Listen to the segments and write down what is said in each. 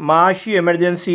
معاشی ایمرجنسی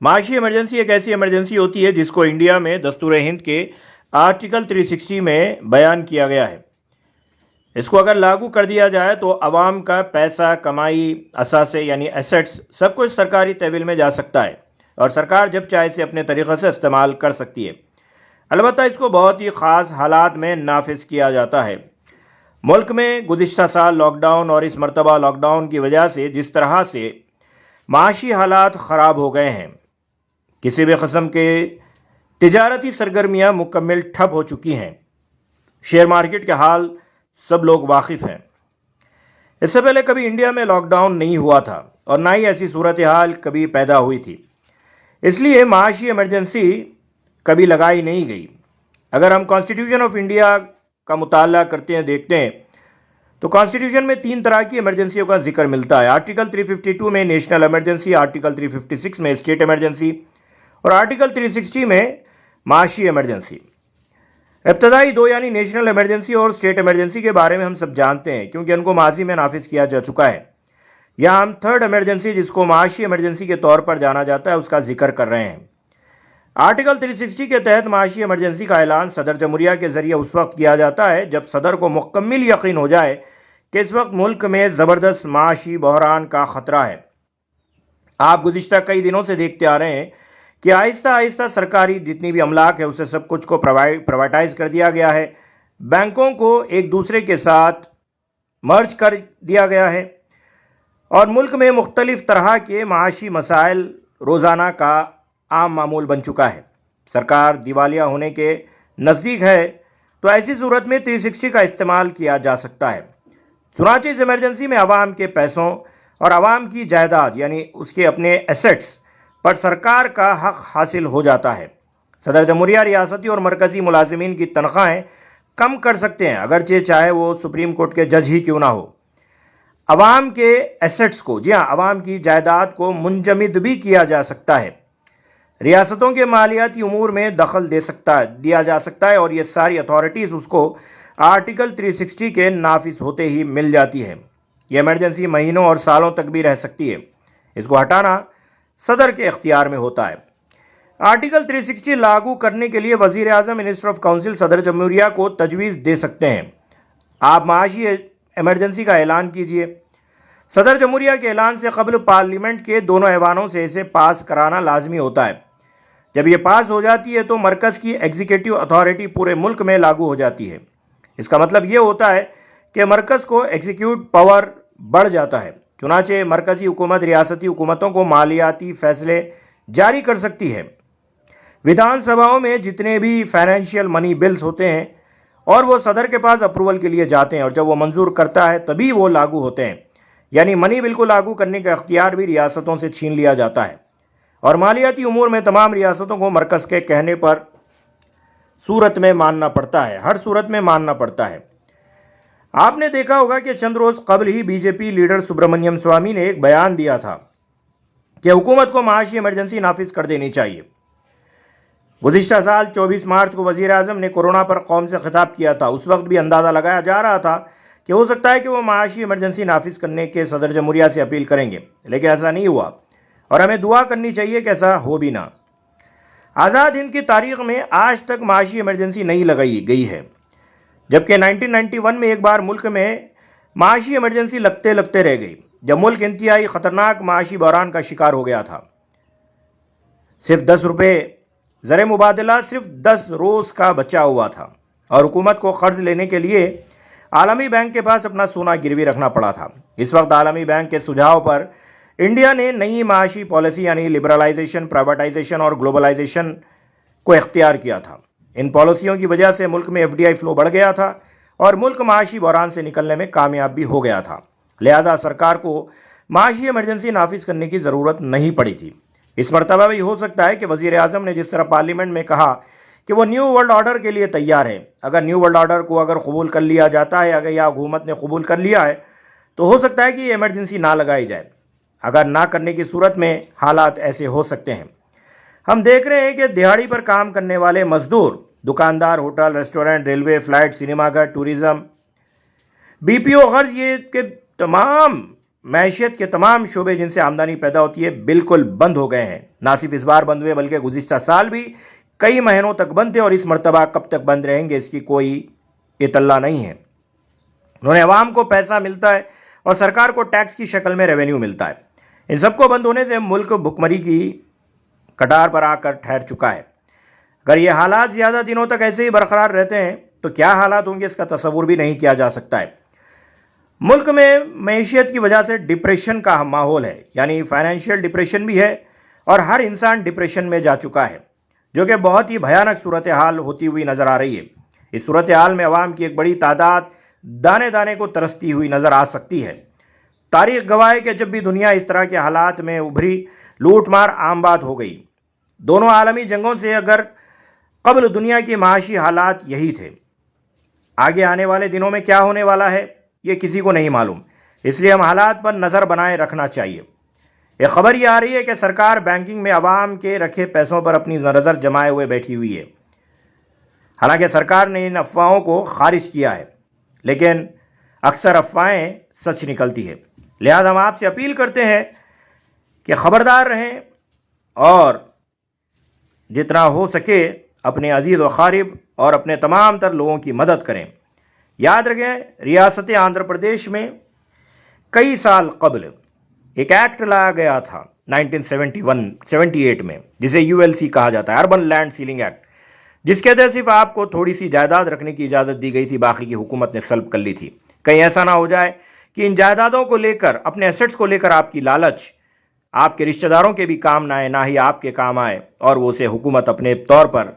معاشی ایمرجنسی ایک ایسی ایمرجنسی ہوتی ہے جس کو انڈیا میں دستور ہند کے آرٹیکل 360 میں بیان کیا گیا ہے۔ اس کو اگر لاگو کر دیا جائے تو عوام کا پیسہ، کمائی، اثاثے یعنی ایسٹس سب کچھ سرکاری تحویل میں جا سکتا ہے اور سرکار جب چاہے اسے اپنے طریقے سے استعمال کر سکتی ہے۔ البتہ اس کو بہت ہی خاص حالات میں نافذ کیا جاتا ہے۔ ملک میں گزشتہ سال لاک ڈاؤن اور اس مرتبہ لاک ڈاؤن کی وجہ سے جس طرح سے معاشی حالات خراب ہو گئے ہیں، کسی بھی قسم کے تجارتی سرگرمیاں مکمل ٹھپ ہو چکی ہیں۔ شیئر مارکیٹ کے حال سب لوگ واقف ہیں۔ اس سے پہلے کبھی انڈیا میں لاک ڈاؤن نہیں ہوا تھا اور نہ ہی ایسی صورتحال کبھی پیدا ہوئی تھی، اس لیے معاشی ایمرجنسی کبھی لگائی نہیں گئی۔ اگر ہم کانسٹیٹیوشن آف انڈیا کا مطالعہ کرتے ہیں، دیکھتے ہیں تو کانسٹیٹیوشن میں 3 طرح کی ایمرجنسیوں کا ذکر ملتا ہے۔ آرٹیکل 352 میں نیشنل ایمرجنسی، آرٹیکل 356 میں اسٹیٹ ایمرجنسی اور آرٹیکل 360 میں معاشی ایمرجنسی۔ ابتدائی 2 یعنی نیشنل ایمرجنسی اور اسٹیٹ ایمرجنسی کے بارے میں ہم سب جانتے ہیں کیونکہ ان کو ماضی میں نافذ کیا جا چکا ہے۔ یہاں ہم تھرڈ ایمرجنسی، جس کو معاشی ایمرجنسی کے طور پر جانا جاتا ہے، اس کا ذکر کر رہے ہیں۔ آرٹیکل 360 کے تحت معاشی ایمرجنسی کا اعلان صدر جمہوریہ کے ذریعے اس وقت کیا جاتا ہے جب صدر کو مکمل یقین ہو جائے کہ اس وقت ملک میں زبردست معاشی بحران کا خطرہ ہے۔ آپ گزشتہ کئی دنوں سے دیکھتے آ رہے ہیں کہ آہستہ آہستہ سرکاری جتنی بھی املاک ہے اسے سب کچھ کو پرائیویٹائز کر دیا گیا ہے، بینکوں کو ایک دوسرے کے ساتھ مرج کر دیا گیا ہے اور ملک میں مختلف طرح کے معاشی مسائل روزانہ کا عام معمول بن چکا ہے۔ سرکار دیوالیہ ہونے کے نزدیک ہے تو ایسی صورت میں 360 کا استعمال کیا جا سکتا ہے۔ چنانچہ اس ایمرجنسی میں عوام کے پیسوں اور عوام کی جائیداد یعنی اس کے اپنے ایسٹس پر سرکار کا حق حاصل ہو جاتا ہے۔ صدر جمہوریہ ریاستی اور مرکزی ملازمین کی تنخواہیں کم کر سکتے ہیں، اگرچہ چاہے وہ سپریم کورٹ کے جج ہی کیوں نہ ہو۔ عوام کے ایسٹس کو، جی ہاں، عوام کی جائیداد کو منجمد بھی کیا جا سکتا ہے۔ ریاستوں کے مالیاتی امور میں دخل دیا جا سکتا ہے اور یہ ساری اتھارٹیز اس کو آرٹیکل 360 کے نافذ ہوتے ہی مل جاتی ہے۔ یہ ایمرجنسی مہینوں اور سالوں تک بھی رہ سکتی ہے۔ اس کو ہٹانا صدر کے اختیار میں ہوتا ہے۔ آرٹیکل 360 لاگو کرنے کے لیے وزیر اعظم، منسٹر آف کاؤنسل صدر جمہوریہ کو تجویز دے سکتے ہیں۔ آپ معاشی ایمرجنسی کا اعلان کیجئے۔ صدر جمہوریہ کے اعلان سے قبل پارلیمنٹ کے دونوں ایوانوں سے اسے پاس کرانا لازمی ہوتا ہے۔ جب یہ پاس ہو جاتی ہے تو مرکز کی ایگزیکٹو اتھارٹی پورے ملک میں لاگو ہو جاتی ہے۔ اس کا مطلب یہ ہوتا ہے کہ مرکز کو ایگزیکیوٹ پاور بڑھ جاتا ہے، چنانچہ مرکزی حکومت ریاستی حکومتوں کو مالیاتی فیصلے جاری کر سکتی ہے۔ ودھان سبھاؤں میں جتنے بھی فائنینشیل منی بلز ہوتے ہیں اور وہ صدر کے پاس اپروول کے لیے جاتے ہیں اور جب وہ منظور کرتا ہے تبھی وہ لاگو ہوتے ہیں، یعنی منی بل کو لاگو کرنے کا اختیار بھی ریاستوں سے چھین لیا جاتا ہے اور مالیاتی امور میں تمام ریاستوں کو مرکز کے کہنے پر صورت میں ماننا پڑتا ہے، ہر صورت میں ماننا پڑتا ہے۔ آپ نے دیکھا ہوگا کہ چند روز قبل ہی B J P leader Subramaniam Swami نے ایک بیان دیا تھا کہ حکومت کو معاشی ایمرجنسی نافذ کر دینی چاہیے۔ گزشتہ سال 24 مارچ کو وزیر اعظم نے کورونا پر قوم سے خطاب کیا تھا۔ اس وقت بھی اندازہ لگایا جا رہا تھا کہ ہو سکتا ہے کہ وہ معاشی ایمرجنسی نافذ کرنے کے صدر جمہوریہ سے اپیل کریں گے، لیکن ایسا نہیں ہوا اور ہمیں دعا کرنی چاہیے کہ ایسا ہو بھی نہ۔ آزاد ہند کی تاریخ میں آج تک معاشی ایمرجنسی نہیں لگائی گئی ہے، جبکہ 1991 میں ایک بار ملک میں معاشی ایمرجنسی لگتے رہ گئی جب ملک انتہائی خطرناک معاشی بحران کا شکار ہو گیا تھا۔ صرف 10 روپے زر مبادلہ صرف 10 روز کا بچا ہوا تھا اور حکومت کو قرض لینے کے لیے عالمی بینک کے پاس اپنا سونا گروی رکھنا پڑا تھا۔ اس وقت عالمی بینک کے سجھاؤ پر انڈیا نے نئی معاشی پالیسی یعنی لبرلائزیشن، پرائیویٹائزیشن اور گلوبلائزیشن کو اختیار کیا تھا۔ ان پالیسیوں کی وجہ سے ملک میں ایف ڈی آئی فلو بڑھ گیا تھا اور ملک معاشی بحران سے نکلنے میں کامیاب بھی ہو گیا تھا، لہذا سرکار کو معاشی ایمرجنسی نافذ کرنے کی ضرورت نہیں پڑی تھی۔ اس مرتبہ بھی ہو سکتا ہے کہ وزیر اعظم نے جس طرح پارلیمنٹ میں کہا کہ وہ نیو ورلڈ آرڈر کے لیے تیار ہے، اگر نیو ورلڈ آرڈر کو اگر قبول کر لیا جاتا ہے، اگر یا حکومت نے قبول کر لیا ہے تو ہو سکتا ہے کہ یہ ایمرجنسی نہ لگائی جائے۔ اگر نہ کرنے کی صورت میں حالات ایسے ہو سکتے ہیں۔ ہم دیکھ رہے ہیں کہ دیہاڑی پر کام کرنے والے مزدور، دکاندار، hotel, restaurant, railway, flight, cinema گھر، ٹوریزم، بی پی او قرض یہ کہ تمام معیشت کے تمام شعبے جن سے آمدنی پیدا ہوتی ہے بالکل بند ہو گئے ہیں. نہ صرف اس بار بند ہوئے بلکہ گزشتہ سال بھی کئی مہینوں تک بند تھے اور اس مرتبہ کب تک بند رہیں گے اس کی کوئی اطلاع نہیں ہے. انہوں نے عوام کو پیسہ ملتا ہے اور سرکار کو ٹیکس کی شکل میں ریونیو ملتا ہے. ان سب کو بند ہونے سے ملک بھکمری کی کٹار پر آ کر ٹھہر چکا ہے. اگر یہ حالات زیادہ دنوں تک ایسے ہی برقرار رہتے ہیں تو کیا حالات ہوں گے اس کا تصور بھی نہیں کیا جا سکتا ہے. ملک میں معیشت کی وجہ سے ڈپریشن کا ماحول ہے, یعنی فائنینشیل ڈپریشن بھی ہے اور ہر انسان ڈپریشن میں جا چکا ہے, جو کہ بہت ہی بھیانک صورتحال ہوتی ہوئی نظر آ رہی ہے. اس صورتحال میں عوام کی ایک بڑی تعداد دانے دانے کو ترستی ہوئی نظر آ سکتی ہے. تاریخ گواہ ہے کہ جب بھی دنیا اس طرح کے حالات میں ابھری لوٹ مار عام بات ہو گئی. دونوں عالمی جنگوں سے اگر قبل دنیا کی معاشی حالات یہی تھے. آگے آنے والے دنوں میں کیا ہونے والا ہے یہ کسی کو نہیں معلوم, اس لیے ہم حالات پر نظر بنائے رکھنا چاہیے. ایک خبر یہ آ رہی ہے کہ سرکار بینکنگ میں عوام کے رکھے پیسوں پر اپنی نظر جمائے ہوئے بیٹھی ہوئی ہے. حالانکہ سرکار نے ان افواہوں کو خارج کیا ہے, لیکن اکثر افواہیں سچ نکلتی ہے. لہذا ہم آپ سے اپیل کرتے ہیں کہ خبردار رہیں اور جتنا ہو سکے اپنے عزیز و اقارب اور اپنے تمام تر لوگوں کی مدد کریں. یاد رکھیں ریاست آندھرا پردیش میں کئی سال قبل ایک ایکٹ لایا گیا تھا 1978 میں, جسے ULC کہا جاتا ہے, اربن لینڈ سیلنگ ایکٹ, جس کے تحت صرف آپ کو تھوڑی سی جائیداد رکھنے کی اجازت دی گئی تھی, باقی کی حکومت نے سلب کر لی تھی. کہیں ایسا نہ ہو جائے کہ ان جائیدادوں کو لے کر, اپنے ایسٹس کو لے کر آپ کی لالچ آپ کے رشتہ داروں کے بھی کام نہ آئے, نہ ہی آپ کے کام آئے اور وہ اسے حکومت اپنے طور پر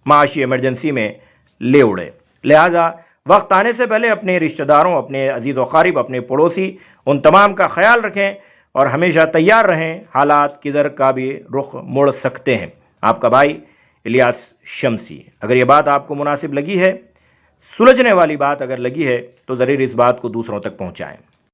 معاشی ایمرجنسی میں لے اڑے. لہذا وقت آنے سے پہلے اپنے رشتہ داروں, اپنے عزیز و اقارب, اپنے پڑوسی, ان تمام کا خیال رکھیں اور ہمیشہ تیار رہیں. حالات کدھر کا بھی رخ موڑ سکتے ہیں. آپ کا بھائی الیاس شمسی. اگر یہ بات آپ کو مناسب لگی ہے, سلجھنے والی بات اگر لگی ہے, تو ضرور اس بات کو دوسروں تک پہنچائیں.